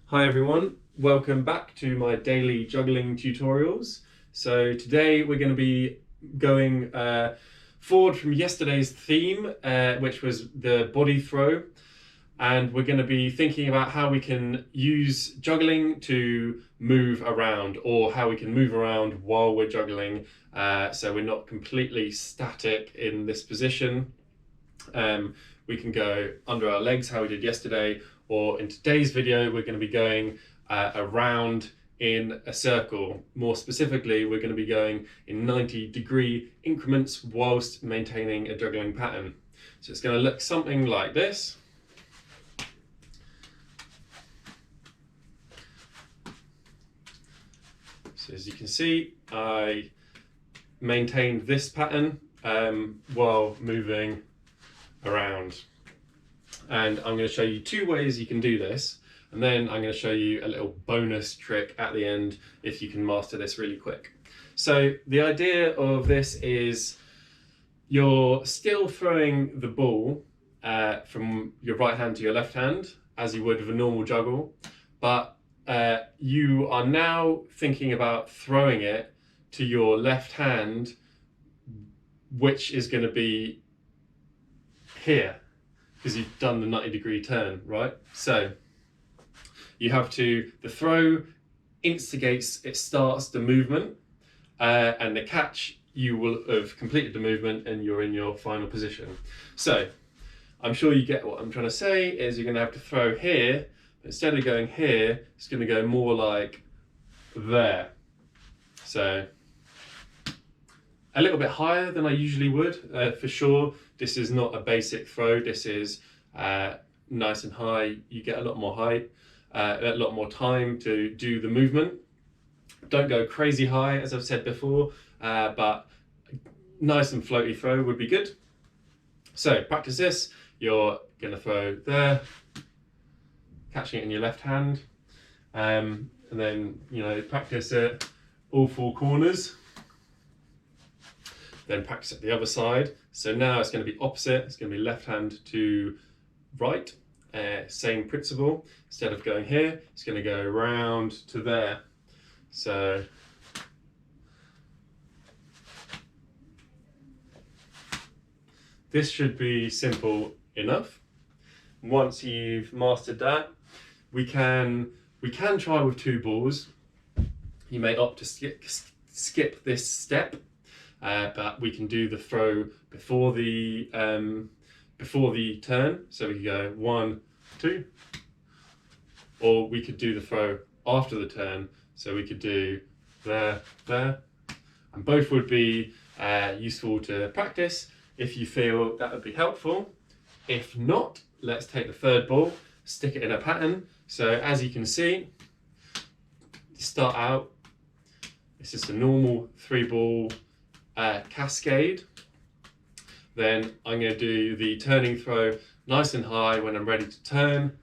Hi everyone, welcome back to my daily juggling tutorials. So today we're going to be going forward from yesterday's theme, which was the body throw, and we're going to be thinking about how we can use juggling to move around, or how we can move around while we're juggling, so we're not completely static in this position. We can go under our legs, how we did yesterday, or in today's video we're going to be going around in a circle. More specifically, we're going to be going in 90-degree increments whilst maintaining a juggling pattern. So it's going to look something like this. So as you can see, I maintained this pattern while moving around. And I'm going to show you two ways you can do this, and then I'm going to show you a little bonus trick at the end if you can master this really quick. So the idea of this is you're still throwing the ball from your right hand to your left hand as you would with a normal juggle, but you are now thinking about throwing it to your left hand, which is going to be here, because you've done the 90-degree turn, right? So you have to, the throw instigates, it starts the movement, and the catch, you will have completed the movement and you're in your final position. So I'm sure you get what I'm trying to say, is you're going to have to throw here, but instead of going here, it's going to go more like there. So a little bit higher than I usually would, for sure. This is not a basic throw. This is nice and high. You get a lot more height, a lot more time to do the movement. Don't go crazy high, as I've said before, but nice and floaty throw would be good. So practice this. You're going to throw there, catching it in your left hand, and then practice it all four corners. Then practice at the other side. So now it's going to be opposite. It's going to be left hand to right. Same principle. Instead of going here, it's going to go around to there. So this should be simple enough. Once you've mastered that, we can try with two balls. You may opt to skip this step. But we can do the throw before the turn, so we could go 1, 2, or we could do the throw after the turn, so we could do there, and both would be useful to practice if you feel that would be helpful. If not, let's take the third ball, stick it in a pattern. So as you can see, start out, it's just a normal 3-ball cascade. Then I'm going to do the turning throw nice and high when I'm ready to turn.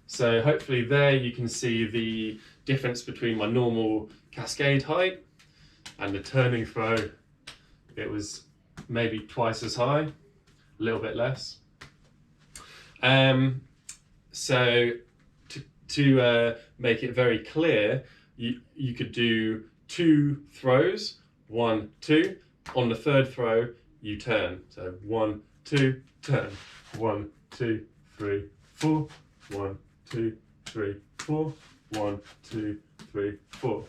So hopefully there you can see the difference between my normal cascade height and the turning throw. It was maybe twice as high, a little bit less. So to make it very clear, you could do 2 throws, 1, 2. On the third throw, you turn. So 1, 2, turn. 1, 2, 3, 4. 1, 2, 3, 4. 1, 2, 3, 4.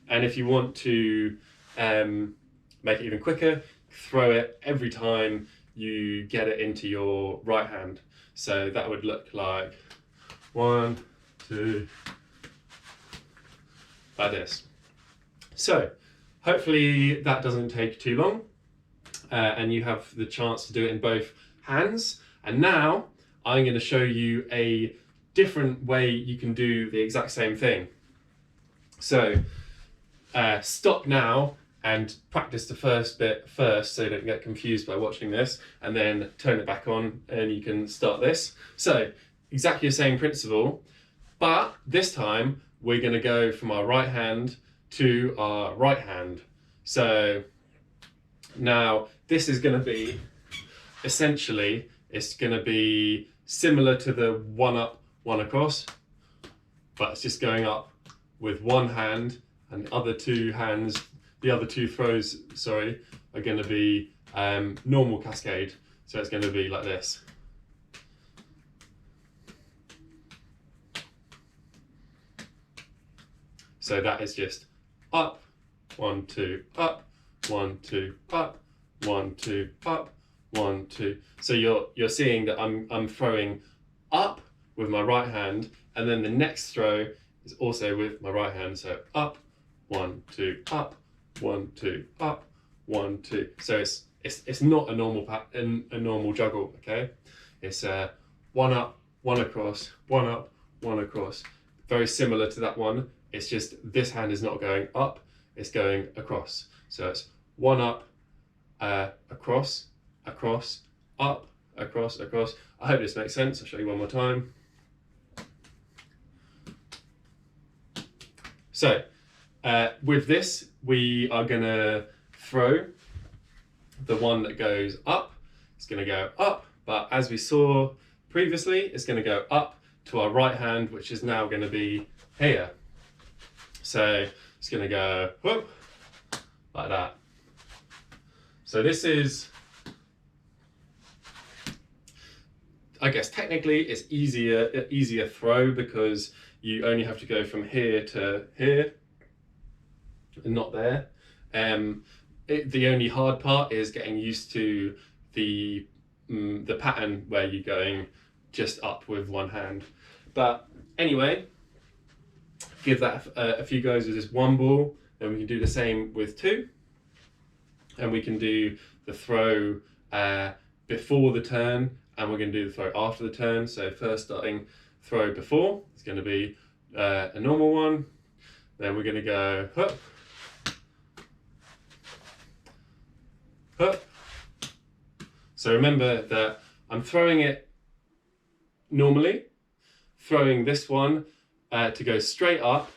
And if you want to make it even quicker, throw it every time you get it into your right hand. So that would look like 1, 2, like this. So hopefully that doesn't take too long, and you have the chance to do it in both hands. And now I'm going to show you a different way you can do the exact same thing. So stop now and practice the first bit first, so you don't get confused by watching this, and then turn it back on and you can start this. So exactly the same principle, but this time we're going to go from our right hand to our right hand. So now this is going to be, essentially, it's going to be similar to the 1 up, one across, but it's just going up with one hand, and the other two hands, the other two throws, sorry, are going to be normal cascade. So it's going to be like this. So that is just up, 1, 2, up, 1, 2, up, 1, 2, up, 1, 2. So you're seeing that I'm throwing up with my right hand, and then the next throw is also with my right hand. So up, 1, 2, up, 1, 2, up, 1, 2. So it's not a normal a normal juggle. Okay, it's one up, one across, one up, one across. Very similar to that one. It's just this hand is not going up, it's going across. So it's one up, across, across, up, across, across. I hope this makes sense. I'll show you one more time. So with this, we are going to throw the one that goes up. It's going to go up, but as we saw previously, it's going to go up to our right hand, which is now going to be here. So it's going to go whoop, like that. So this is, I guess technically it's easier throw because you only have to go from here to here and not there. The only hard part is getting used to the pattern where you're going just up with one hand. But anyway, give that a few goes with just one ball, and we can do the same with two. And we can do the throw before the turn, and we're going to do the throw after the turn. So first starting throw before, it's going to be a normal one. Then we're going to go hup, hup. So remember that I'm throwing it normally, throwing this one to go straight up,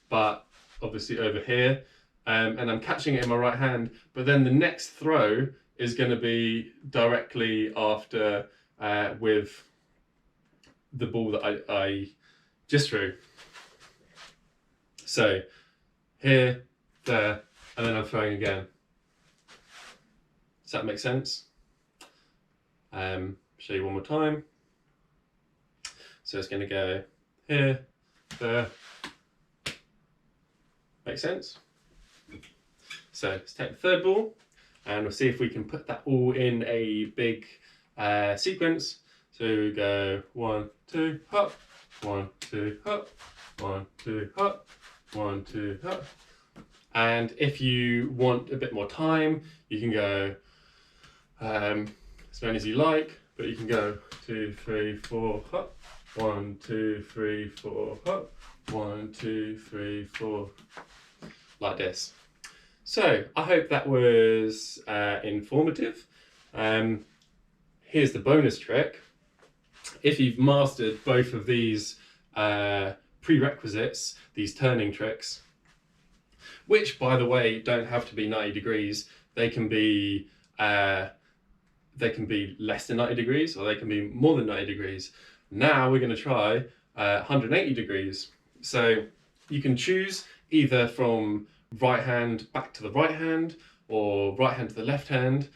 but obviously over here, and I'm catching it in my right hand, but then the next throw is going to be directly after with the ball that I just threw. So here, there, and then I'm throwing again. Does that make sense? Show you one more time. So it's going to go here, there. Make sense? So let's take the third ball and we'll see if we can put that all in a big sequence. So we go 1, 2, hop, 1, 2, hop, 1, 2, hop, 1, 2, hop. And if you want a bit more time, you can go as many as you like, but you can go 2, 3, 4, hop, 1, 2, 3, 4, hop, 1, 2, 3, 4, like this. So I hope that was informative. Here's the bonus trick. If you've mastered both of these prerequisites, these turning tricks, which by the way don't have to be 90 degrees, they can be less than 90 degrees or they can be more than 90 degrees. Now we're going to try 180 degrees. So you can choose either from right hand back to the right hand or right hand to the left hand,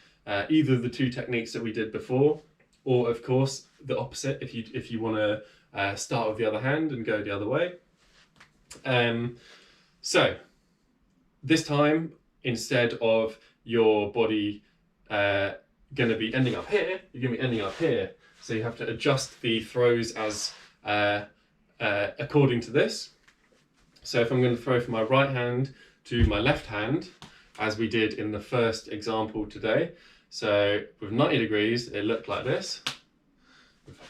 either of the two techniques that we did before, or of course the opposite if you want to start with the other hand and go the other way. So this time, instead of your body going to be ending up here, you're going to be ending up here. So you have to adjust the throws as according to this. So if I'm going to throw from my right hand to my left hand, as we did in the first example today, so with 90 degrees, it looked like this.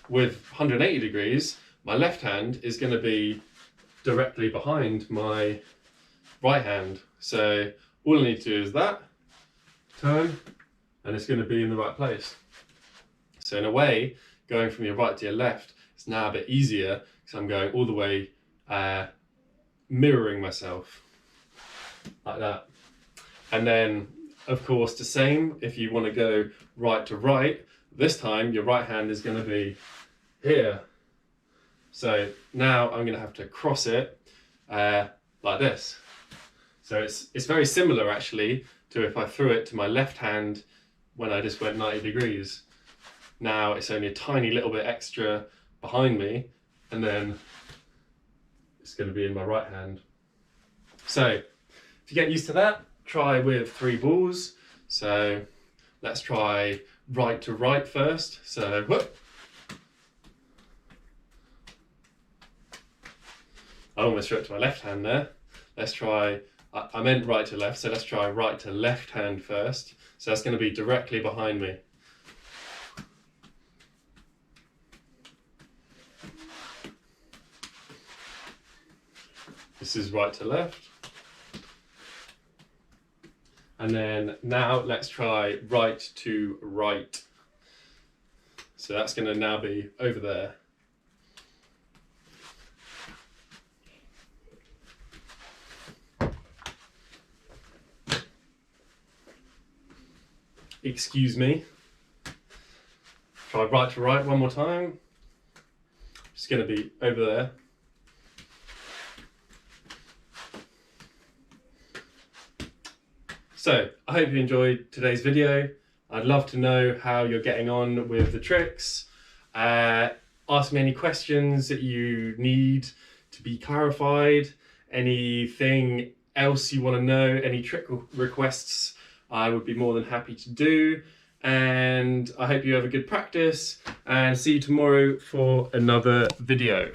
With 180 degrees, my left hand is going to be directly behind my right hand. So all I need to do is that, turn, and it's going to be in the right place. So in a way, going from your right to your left is now a bit easier because I'm going all the way mirroring myself like that. And then of course the same if you want to go right to right. This time your right hand is going to be here. So now I'm going to have to cross it like this. So it's very similar actually to if I threw it to my left hand when I just went 90 degrees. Now it's only a tiny little bit extra behind me, and then it's going to be in my right hand. So if you get used to that, try with 3 balls. So let's try right to right first. So whoop. I almost threw it to my left hand there. Let's try, I meant right to left, so let's try right to left hand first. So that's going to be directly behind me. This is right to left. And then now let's try right to right. So that's going to now be over there. Excuse me. Try right to right one more time. It's going to be over there. So I hope you enjoyed today's video. I'd love to know how you're getting on with the tricks. Ask me any questions that you need to be clarified, anything else you want to know, any trick requests, I would be more than happy to do. And I hope you have a good practice, and see you tomorrow for another video.